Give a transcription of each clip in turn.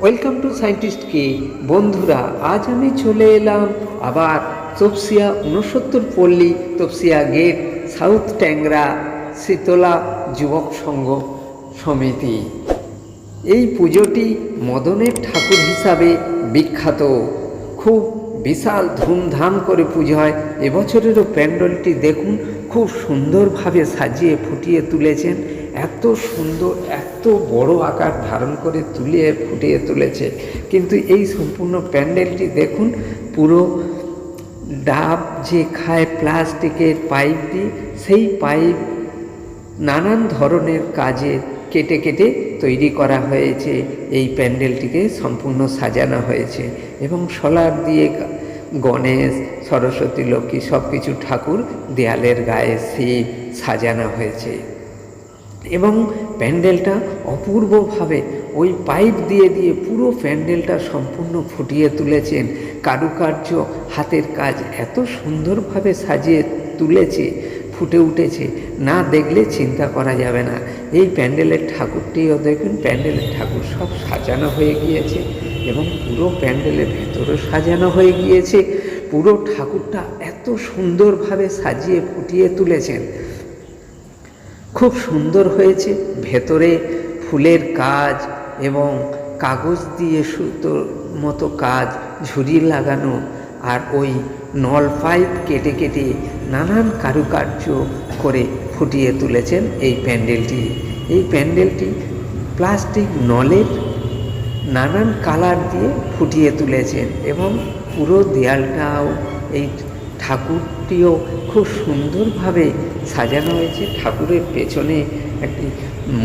Welcome to scientist কে। বন্ধুরা, আজ আমি চলে এলাম আবার তপসিয়া 69 পল্লী, তপসিয়া গেট, সাউথ ট্যাংরা শীতলা যুবক সংঘ সমিতি। এই পুজোটি মদনের ঠাকুর হিসাবে বিখ্যাত। খুব বিশাল ধুমধাম করে পুজো হয়। এবছরেরও প্যান্ডেলটি দেখুন, খুব সুন্দরভাবে সাজিয়ে ফুটিয়ে তুলেছেন। এত সুন্দর, এত বড় আকার ধারণ করে ফুটিয়ে তুলেছে। কিন্তু এই সম্পূর্ণ প্যান্ডেলটি দেখুন, পুরো ডাব যে খায় প্লাস্টিকের পাইপ দিয়ে, সেই পাইপ নানান ধরনের কাজে কেটে কেটে তৈরি করা হয়েছে। এই প্যান্ডেলটিকে সম্পূর্ণ সাজানো হয়েছে এবং সোলার দিয়ে গণেশ, সরস্বতী, লক্ষ্মী সব কিছু ঠাকুর দেয়ালের গায়ে শিব সাজানো হয়েছে। এবং প্যান্ডেলটা অপূর্বভাবে ওই পাইপ দিয়ে দিয়ে পুরো প্যান্ডেলটা সম্পূর্ণ ফুটিয়ে তুলেছেন। কারুকার্য, হাতের কাজ এত সুন্দরভাবে সাজিয়ে তুলেছে, ফুটে উঠেছে, না দেখলে চিন্তা করা যাবে না। এই প্যান্ডেলের ঠাকুরটিও দেখুন, প্যান্ডেলের ঠাকুর সব সাজানো হয়ে গিয়েছে এবং পুরো প্যান্ডেলের ভেতরও সাজানো হয়ে গিয়েছে। পুরো ঠাকুরটা এত সুন্দরভাবে সাজিয়ে ফুটিয়ে তুলেছেন, খুব সুন্দর হয়েছে। ভেতরে ফুলের কাজ এবং কাগজ দিয়ে সুতোর মতো কাজ, ঝুড়ি লাগানো, আর ওই নল পাইপ কেটে কেটে নানান কারুকার্য করে ফুটিয়ে তুলেছেন এই প্যান্ডেলটি। এই প্যান্ডেলটি প্লাস্টিক নলের নানান কালার দিয়ে ফুটিয়ে তুলেছেন এবং পুরো দেয়ালটাও, এই ঠাকুরটিও খুব সুন্দরভাবে সাজানো হয়েছে। ঠাকুরের পেছনে একটি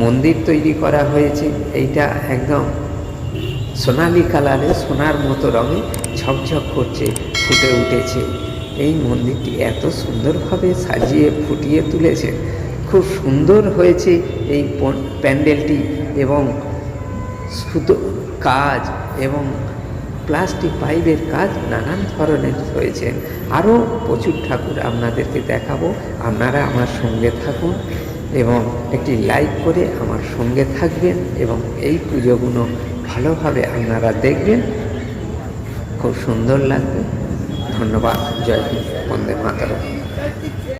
মন্দির তৈরি করা হয়েছে। এইটা একদম সোনালি কালারে, সোনার মতো রঙে ঝকঝক করছে, ফুটে উঠেছে। এই মন্দিরটি এত সুন্দরভাবে সাজিয়ে ফুটিয়ে তুলেছে, খুব সুন্দর হয়েছে এই প্যান্ডেলটি। এবং সুতো কাজ এবং প্লাস্টিক পাইপের কাজ নানান ধরনের হয়েছে। আরও প্রচুর ঠাকুর আপনাদেরকে দেখাবো। আপনারা আমার সঙ্গে থাকুন এবং একটি লাইক করে আমার সঙ্গে থাকবেন এবং এই পুজোগুলো ভালোভাবে আপনারা দেখবেন, খুব সুন্দর লাগবে। ধন্যবাদ। জয় হিন্দ, বন্দে মাতরম।